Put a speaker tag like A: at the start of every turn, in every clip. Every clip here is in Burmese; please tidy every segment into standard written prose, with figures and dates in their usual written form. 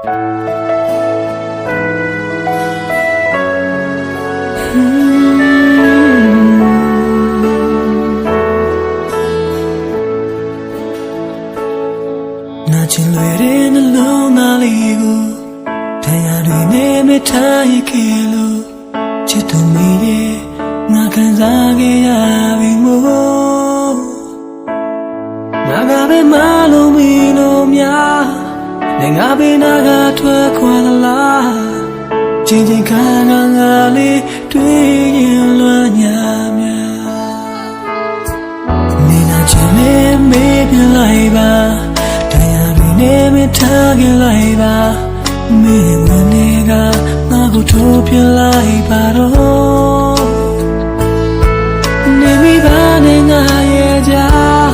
A: နာကျင်လွယ်တဲ့နှလုံးသားလေးကိုတရားတွေနဲ့မထားရခဲ့လို့ချစ်သူမိရဲ့ငါခံစားခဲ့ရပြီမို့ငါကပဲမလို့မီလို့များနဲ့ငါပဲနာကထွက်ခွာသလားချင်းချင်းခါငါလေးတွေ့ရင်လွမ်းညာများနေနာချင်နေမေးပြလိုက်ပါနေမထားကြလိုက်ပါမင်းမနေကငါကိုထိုးပြလိုက်ပါတော့နေမိပါနဲ့ငါရဲ့ကြား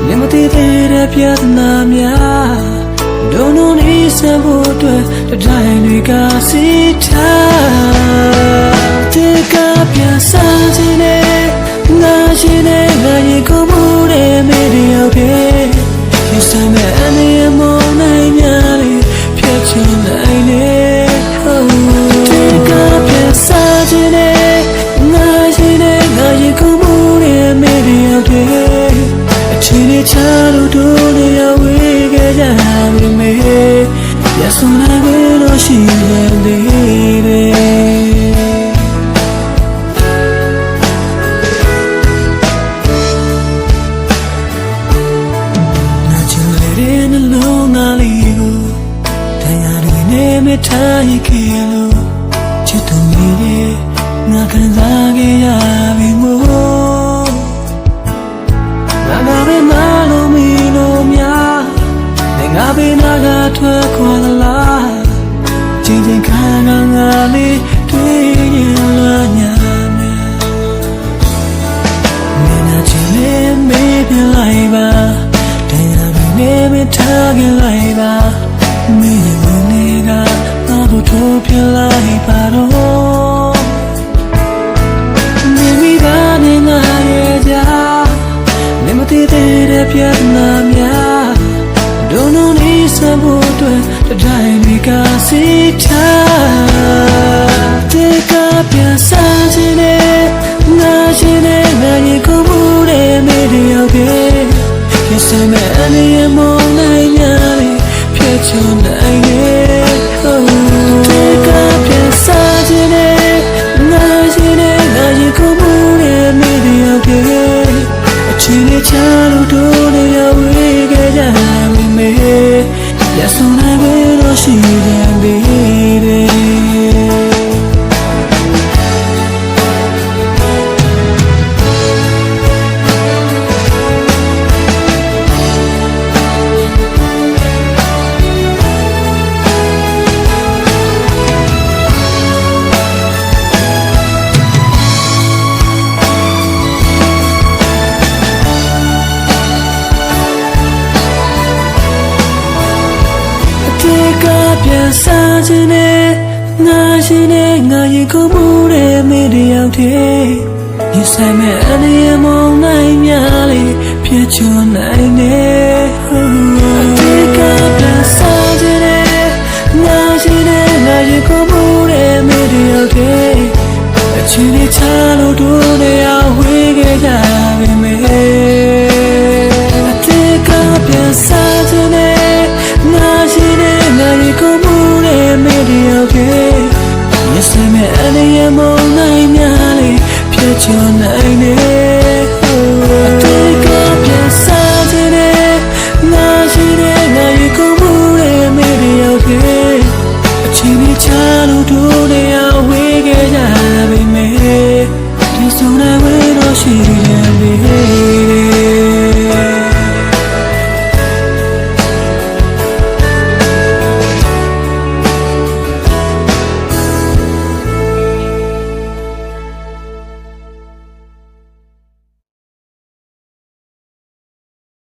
A: နေမတည်တဲ့ပြဿနာများဒုံလုံးနေစဖို့အတွက်တိုင်းတွေကစီထားတဲ့ကပြစားခြင်းနဲ့ငါရှိနေငါရဲ့ကိုမှုတဲ့မေးရောက်ခဲ့You say me any morning, nyari, piaccio naine. Take up your sajine, najine, naji kumune, maybe okay. A chini chalu dole awege jami me. Yes, when I will, she will leave it. Me tie kilo, chito miye, na kanzage ya bimo. Na be malo mino mya, na be naga twa kwa la. Chinjin kanga ngali twi la nya me. Me na chile me be lai ba, tena me tie lai ba. Meထိုးပြလိုက်ပါတော့နေမိပါနဲ့ငါရဲ့ကြားနေမတည်တဲ့ပြဿနာများဒုံလုံးနေစဖို့အတွက်တိုင်းတွေကစီထားတဲ့ကပြစားခြင်းနဲ့ငါရှိနေငါရဲ့ကိုမှုတဲ့မေးရောက်ခဲ့ဒီစမဲ့အနေမောင်းနိုင်များဖြတ်ချွန်နိုင်ရဲ့Chini chalu dole ya wege jami me. Yes, when I will, she can be there. Sajine, najine, ngayi kumure meri yaute. You say me any among nine yali, piacho naine. Take up the sajine, najine, ngayi kumure meri yaute. A chini cha